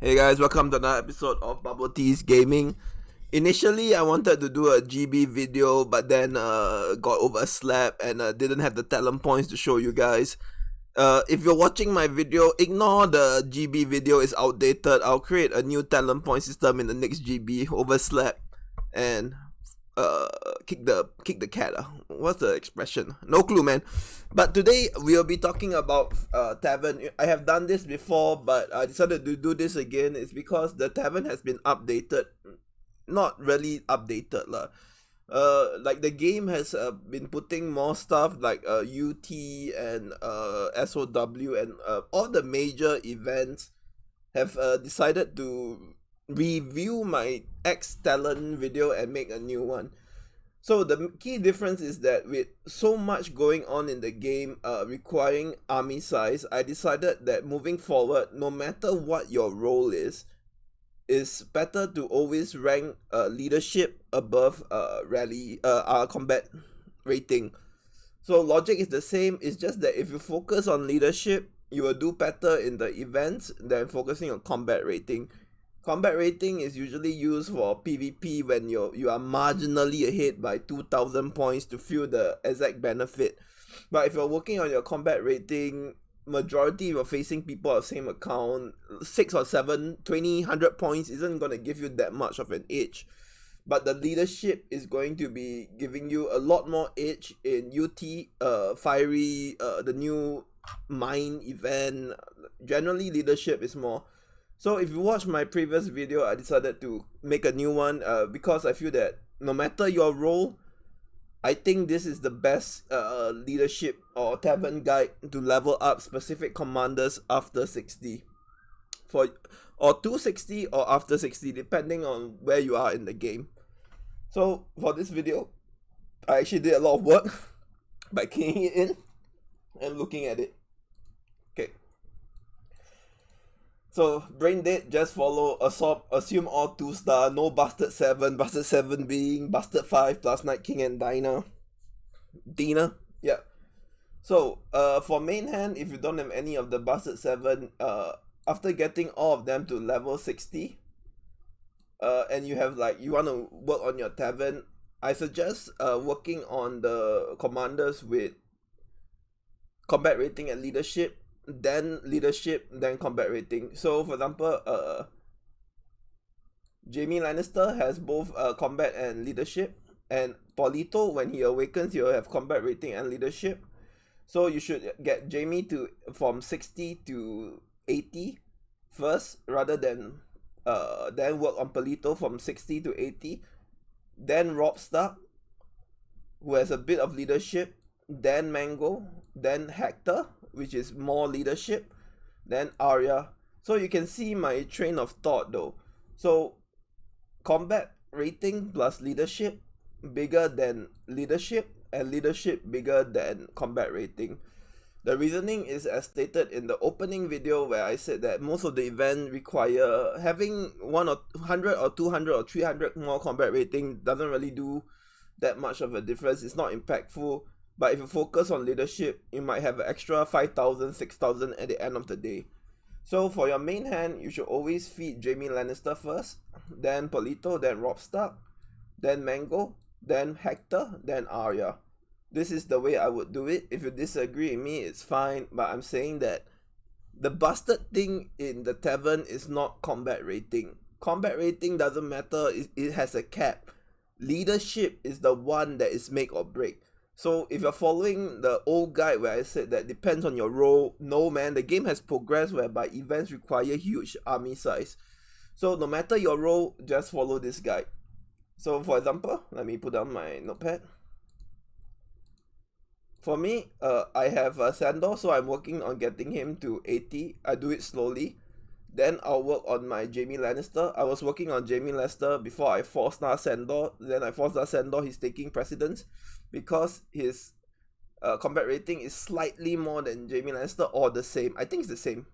Hey guys, welcome to another episode of BubbleteaS Gaming. Initially, I wanted to do a GB video, but then got overslept and didn't have the talent points to show you guys. If you're watching my video, ignore the GB video, is outdated. I'll create a new talent point system in the next GB. Overslept and kick the cat. What's the expression? No clue, man. But today we'll be talking about tavern. I have done this before, but I decided to do this again. It's because the tavern has been updated. Not really updated lah. Like the game has been putting more stuff like UT and SOW and all the major events have decided to review my X talent video and make a new one. So the key difference is that with so much going on in the game requiring army size, I decided that moving forward, no matter what your role is better to always rank leadership above rally combat rating. So logic is the same, it's just that if you focus on leadership, you will do better in the events than focusing on combat rating. Combat rating is usually used for PvP when you are marginally ahead by 2000 points to feel the exact benefit. But if you're working on your combat rating, majority you're facing people of same account, 6 or 7, 20, 100 points isn't going to give you that much of an edge. But the leadership is going to be giving you a lot more edge in UT, Fiery, the new mine event. Generally, leadership is more. So if you watch my previous video, I decided to make a new one because I feel that no matter your role, I think this is the best leadership or tavern guide to level up specific commanders after 60. Or 260 or after 60, depending on where you are in the game. So for this video, I actually did a lot of work by keying it in and looking at it. Okay. So brain dead, just follow, assume all 2-star, no busted 7 being busted 5 plus Night King and Dina, yeah. So for main hand, if you don't have any of the busted 7, after getting all of them to level 60, and you have you want to work on your tavern, I suggest working on the commanders with combat rating and leadership, then combat rating. So for example, Jaime Lannister has both combat and leadership, and Polito, when he awakens, he'll have combat rating and leadership. So you should get Jaime from 60 to 80 first, rather than then work on Polito from 60 to 80, then Robb Stark, who has a bit of leadership, then Mango, then Hector, which is more leadership, then Arya. So you can see my train of thought though. So combat rating plus leadership bigger than leadership, and leadership bigger than combat rating. The reasoning is as stated in the opening video, where I said that most of the event require having 100 or 200 or 300 more combat rating doesn't really do that much of a difference. It's not impactful. But if you focus on leadership, you might have an extra 5,000, 6,000 at the end of the day. So for your main hand, you should always feed Jaime Lannister first, then Polito, then Robb Stark, then Mango, then Hector, then Arya. This is the way I would do it. If you disagree with me, it's fine, but I'm saying that the busted thing in the tavern is not combat rating. Combat rating doesn't matter, it has a cap. Leadership is the one that is make or break. So if you're following the old guide where I said that depends on your role, no man, the game has progressed whereby events require huge army size. So no matter your role, just follow this guide. So for example, let me put down my notepad. For me, I have Sandor, so I'm working on getting him to 80. I do it slowly. Then I'll work on my Jaime Lannister. I was working on Jaime Lannister before I 4-star Sandor. Then I 4-star Sandor, he's taking precedence because his combat rating is slightly more than Jaime Lannister, or the same. I think it's the same.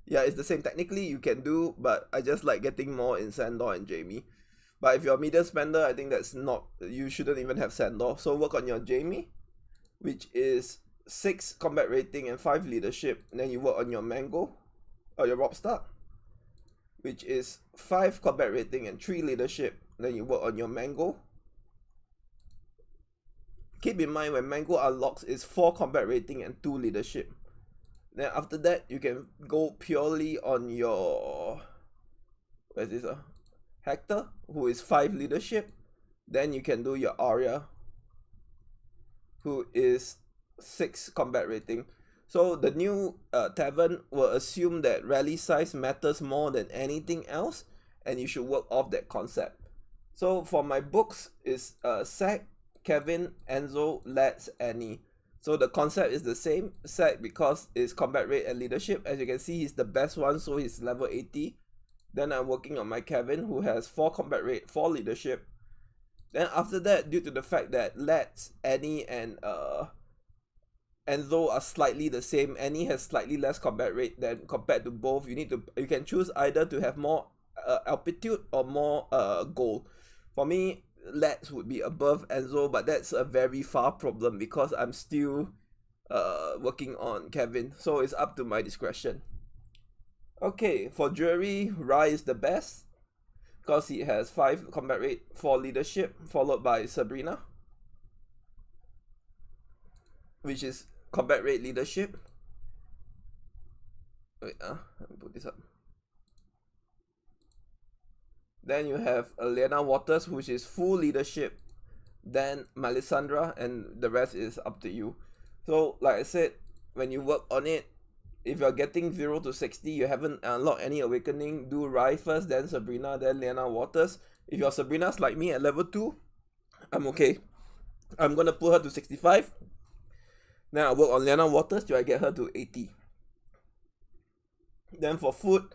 Yeah, it's the same. Technically you can do, but I just like getting more in Sandor and Jaime. But if you're a medium spender, I think that's not, you shouldn't even have Sandor. So work on your Jaime, which is 6 combat rating and 5 leadership. And then you work on your Mango or your Robb Stark. which is 5 combat rating and 3 leadership. Then you work on your mango. Keep in mind when mango unlocks is 4 combat rating and 2 leadership. Then after that you can go purely on your Hector, who is 5 leadership. Then you can do your Arya, who is 6 combat rating. So the new tavern will assume that rally size matters more than anything else, and you should work off that concept. So for my books is Sack, Kevin, Enzo, Let's, Annie. So the concept is the same. Sack because it's combat rate and leadership. As you can see, he's the best one, so he's level 80. Then I'm working on my Kevin, who has 4 combat rate, 4 leadership. Then after that, due to the fact that Let's, Annie, and Enzo are slightly the same, Annie has slightly less combat rate than compared to both. You can choose either to have more altitude or more gold. For me, Let's would be above Enzo, but that's a very far problem because I'm still working on Kevin, so it's up to my discretion. Okay, for jewelry, Rai is the best because he has 5 combat rate, 4 leadership, followed by Sabrina, which is combat rate leadership. Wait, let me put this up. Then you have Elena Waters, which is full leadership. Then Melisandre, and the rest is up to you. So like I said, when you work on it, if you're getting 0 to 60, you haven't unlocked any awakening, do Rai first, then Sabrina, then Elena Waters. If your Sabrina's like me at level 2, I'm okay. I'm gonna put her to 65. Then I work on Elena Waters till I get her to 80. Then for food,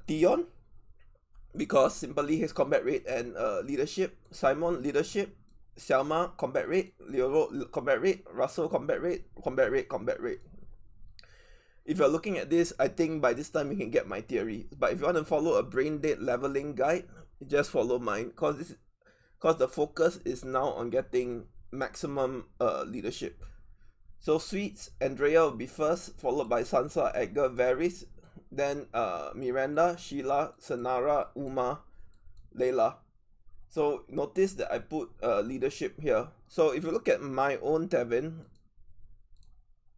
Theon, because simply his combat rate and leadership. Simon, leadership. Selma, combat rate. Leo, combat rate. Russell, combat rate. Combat rate, combat rate. If you're looking at this, I think by this time you can get my theory. But if you want to follow a brain dead leveling guide, just follow mine, because the focus is now on getting maximum leadership. So Sweets, Andrea will be first, followed by Sansa, Edgar, Varys, then Miranda, Sheila, Sanara, Uma, Layla. So notice that I put leadership here. So if you look at my own tavern,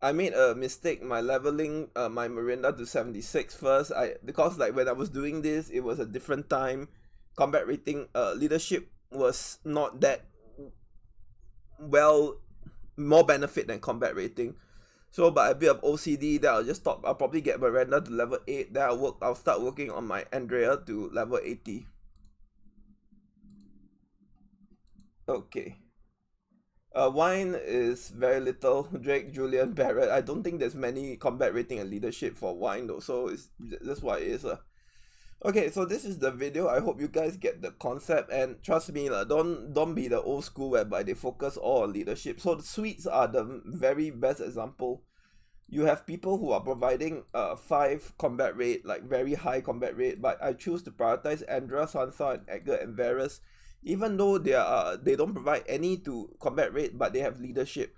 I made a mistake my leveling my Miranda to 76 first. Because like when I was doing this, it was a different time. Combat rating, leadership was not that well, more benefit than combat rating. So by a bit of OCD, then I'll probably get Miranda to level 8. Then I'll start working on my Andrea to level 80. Okay. Wine is very little. Drake, Julian, Barrett. I don't think there's many combat rating and leadership for wine though, so that's why it is. Okay, so this is the video. I hope you guys get the concept, and trust me, don't be the old school whereby they focus all on leadership. So the Sweets are the very best example. You have people who are providing 5 combat rate, like very high combat rate, but I choose to prioritize Andra, Sansa, and Edgar, and Varys. Even though they don't provide any to combat rate, but they have leadership.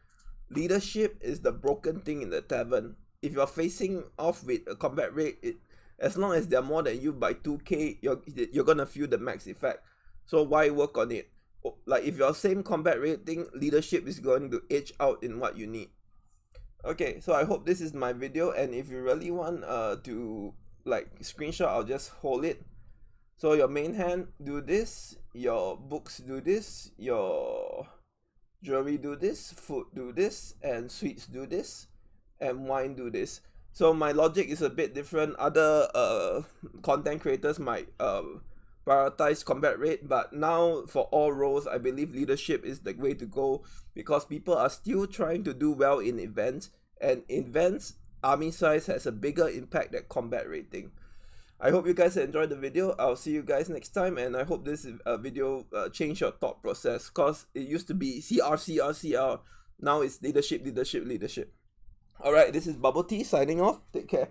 Leadership is the broken thing in the tavern. If you're facing off with a combat rate, as long as they're more than you by 2k, you're gonna feel the max effect. So why work on it? Like if you're same combat rating, leadership is going to edge out in what you need. Okay, so I hope this is my video, and if you really want to like screenshot, I'll just hold it. So your main hand do this, your books do this, your jewelry do this, food do this, and sweets do this, and wine do this. So my logic is a bit different. Other content creators might prioritize combat rate, but now for all roles, I believe leadership is the way to go, because people are still trying to do well in events, and events army size has a bigger impact than combat rating. I hope you guys enjoyed the video. I'll see you guys next time, and I hope this video changed your thought process, because it used to be CR, CR, CR. Now it's leadership, leadership, leadership. Alright, this is BubbleteaS signing off. Take care.